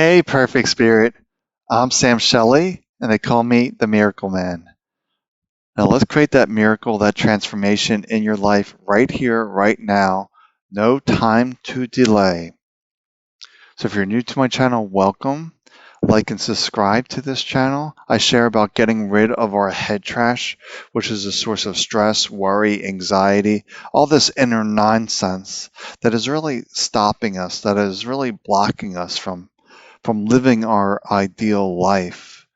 Hey, perfect spirit. I'm Sam Shelley, and they call me the Miracle Man. Now, let's create that miracle, that transformation in your life right here, right now. No time to delay. So, if you're new to my channel, welcome. Like and subscribe to this channel. I share about getting rid of our head trash, which is a source of stress, worry, anxiety, all this inner nonsense that is really stopping us, that is really blocking us from living our ideal life.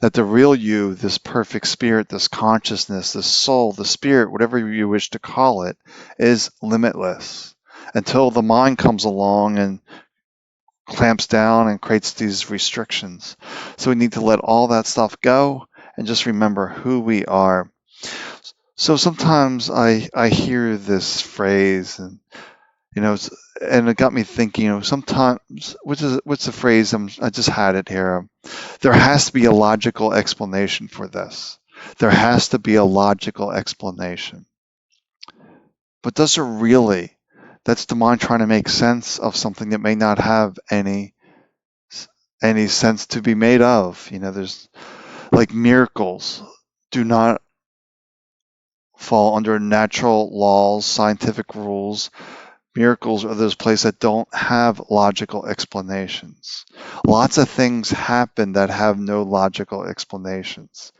That the real you, this perfect spirit, this consciousness, this soul, the spirit, whatever you wish to call it, is limitless until the mind comes along and clamps down and creates these restrictions. So we need to let all that stuff go and just remember who we are. So sometimes I hear this phrase you know, and it got me thinking. Sometimes what's the phrase? I just had it here. There has to be a logical explanation for this. There has to be a logical explanation. But does it really? That's the mind trying to make sense of something that may not have any sense to be made of. There's like miracles do not fall under natural laws, scientific rules. Miracles are those places that don't have logical explanations. Lots of things happen that have no logical explanations.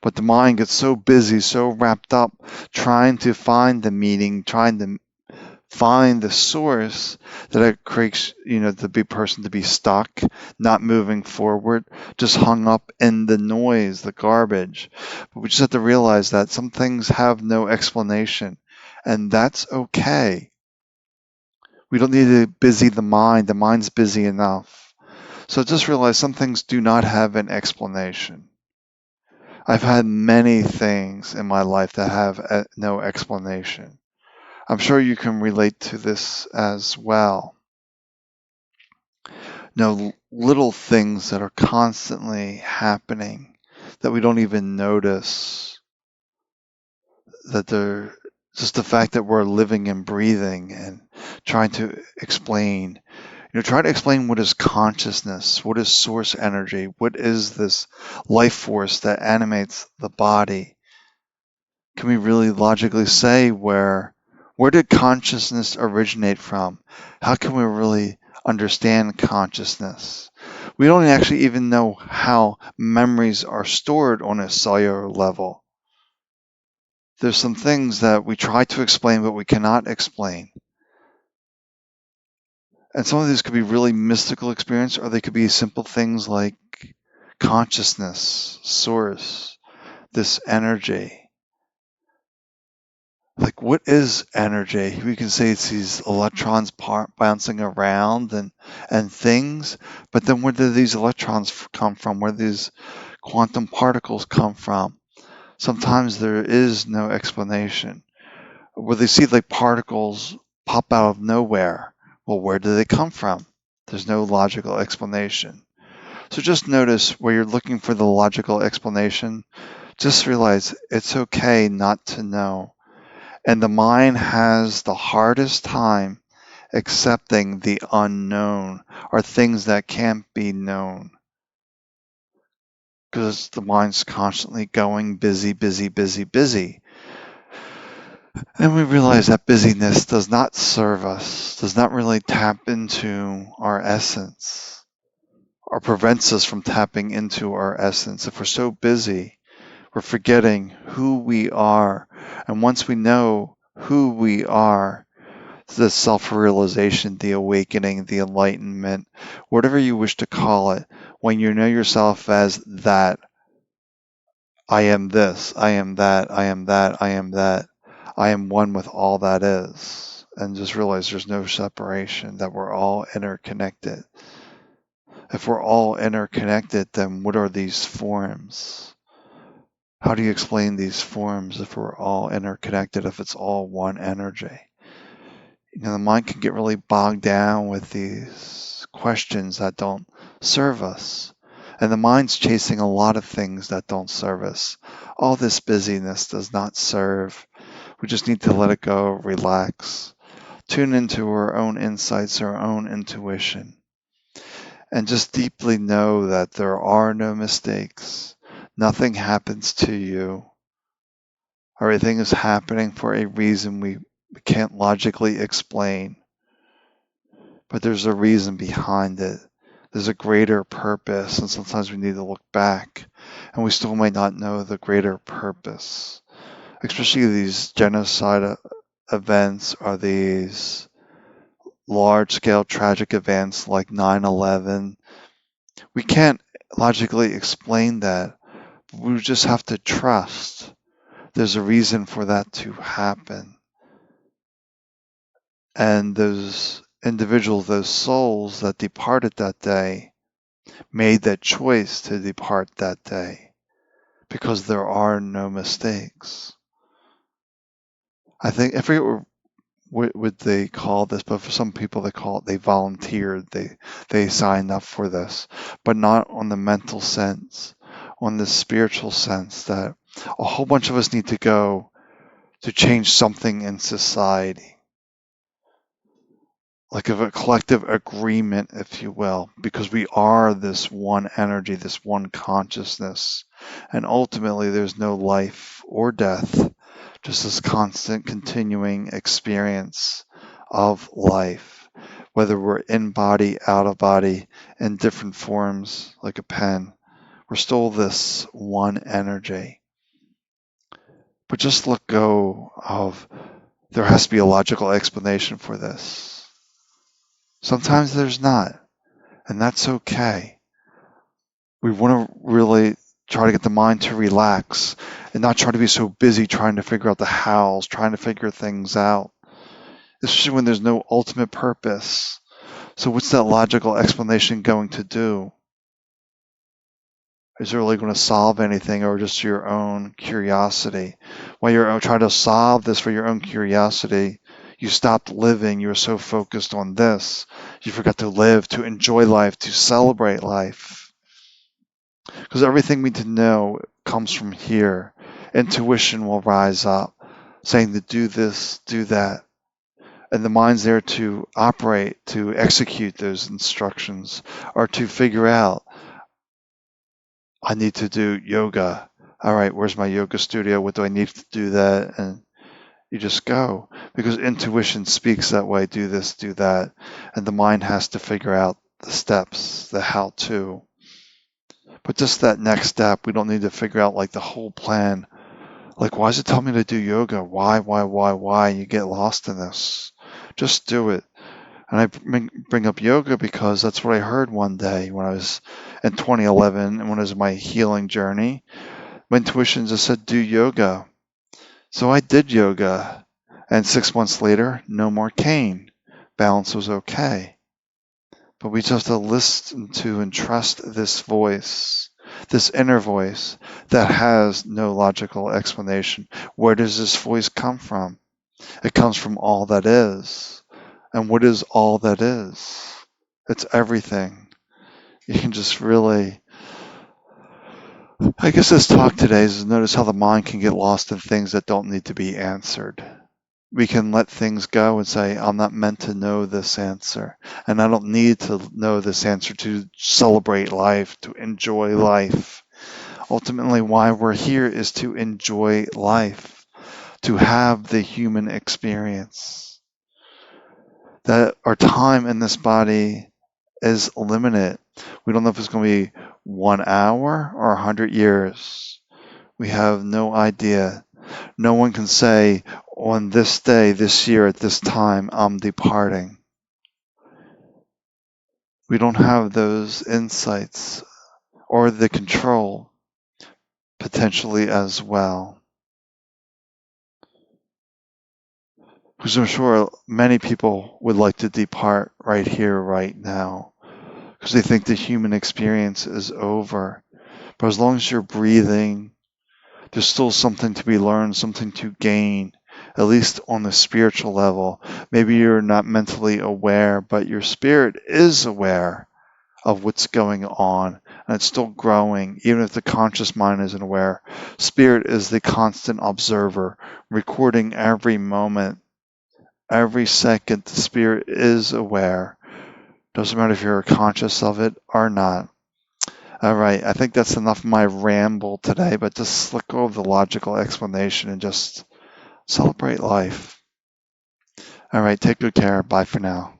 But the mind gets so busy, so wrapped up trying to find the meaning, trying to find the source, that it creates, the person to be stuck, not moving forward, just hung up in the noise, the garbage. But we just have to realize that some things have no explanation, and that's okay. We don't need to busy the mind. The mind's busy enough. So just realize some things do not have an explanation. I've had many things in my life that have no explanation. I'm sure you can relate to this as well. Little things that are constantly happening that we don't even notice, that they're just the fact that we're living and breathing and trying to explain. Try to explain what is consciousness, what is source energy, what is this life force that animates the body. Can we really logically say where did consciousness originate from? How can we really understand consciousness? We don't actually even know how memories are stored on a cellular level. There's some things that we try to explain, but we cannot explain. And some of these could be really mystical experience, or they could be simple things like consciousness, source, this energy. Like, what is energy? We can say it's these electrons bouncing around and things, but then where do these electrons come from? Where do these quantum particles come from? Sometimes there is no explanation. Where they see like particles pop out of nowhere. Well, where do they come from? There's no logical explanation. So just notice where you're looking for the logical explanation. Just realize it's okay not to know. And the mind has the hardest time accepting the unknown or things that can't be known. Because the mind's constantly going busy, busy, busy, busy. And we realize that busyness does not serve us, does not really tap into our essence, or prevents us from tapping into our essence. If we're so busy, we're forgetting who we are. And once we know who we are, the self-realization, the awakening, the enlightenment, whatever you wish to call it, when you know yourself as that, I am this, I am that, I am that, I am that, I am one with all that is, and just realize there's no separation, that we're all interconnected. If we're all interconnected, then what are these forms? How do you explain these forms if we're all interconnected, if it's all one energy? The mind can get really bogged down with these questions that don't serve us. And the mind's chasing a lot of things that don't serve us. All this busyness does not serve. We just need to let it go, relax, tune into our own insights, our own intuition. and just deeply know that there are no mistakes. Nothing happens to you. Everything is happening for a reason we can't logically explain, but there's a reason behind it. There's a greater purpose, and sometimes we need to look back, and we still might not know the greater purpose. Especially these genocide events or these large-scale tragic events like 9/11. We can't logically explain that. We just have to trust there's a reason for that to happen. And those individuals, those souls that departed that day, made that choice to depart that day because there are no mistakes. I think, I forget what they call this, but for some people they call it, they volunteered, they signed up for this, but not on the mental sense, on the spiritual sense that a whole bunch of us need to go to change something in society, like of a collective agreement, if you will, because we are this one energy, this one consciousness, and ultimately there's no life or death, just this constant continuing experience of life, whether we're in body, out of body, in different forms, like a pen, we're still this one energy. But just let go of there has to be a logical explanation for this. Sometimes there's not, and that's okay. We want to really try to get the mind to relax and not try to be so busy trying to figure out the hows, trying to figure things out, especially when there's no ultimate purpose. So what's that logical explanation going to do? Is it really going to solve anything, or just your own curiosity? While you're trying to solve this for your own curiosity, you stopped living. You were so focused on this. You forgot to live, to enjoy life, to celebrate life. Because everything we need to know comes from here. Intuition will rise up, saying to do this, do that. And the mind's there to operate, to execute those instructions, or to figure out, I need to do yoga. All right, where's my yoga studio? What do I need to do that? And you just go, because intuition speaks that way. Do this, do that. And the mind has to figure out the steps, the how to. But just that next step, we don't need to figure out like the whole plan. Like, why does it tell me to do yoga? Why? You get lost in this. Just do it. And I bring up yoga because that's what I heard one day when I was in 2011 and when it was my healing journey. My intuition just said, do yoga. So I did yoga. And 6 months later, no more cane. Balance was okay. But we just have to listen to and trust this voice, this inner voice that has no logical explanation. Where does this voice come from? It comes from all that is. And what is all that is? It's everything. You can just really, I guess this talk today is notice how the mind can get lost in things that don't need to be answered. We can let things go and say, I'm not meant to know this answer. And I don't need to know this answer to celebrate life, to enjoy life. Ultimately, why we're here is to enjoy life, to have the human experience. That our time in this body is limited. We don't know if it's going to be 1 hour or 100 years. We have no idea. No one can say, on this day, this year, at this time, I'm departing. We don't have those insights or the control, potentially as well. Because I'm sure many people would like to depart right here, right now, because they think the human experience is over. But as long as you're breathing, there's still something to be learned, something to gain, at least on the spiritual level. Maybe you're not mentally aware, but your spirit is aware of what's going on, and it's still growing, even if the conscious mind isn't aware. Spirit is the constant observer, recording every moment, every second. The spirit is aware. Doesn't matter if you're conscious of it or not. All right, I think that's enough of my ramble today, but just let go of the logical explanation and just celebrate life. All right, take good care. Bye for now.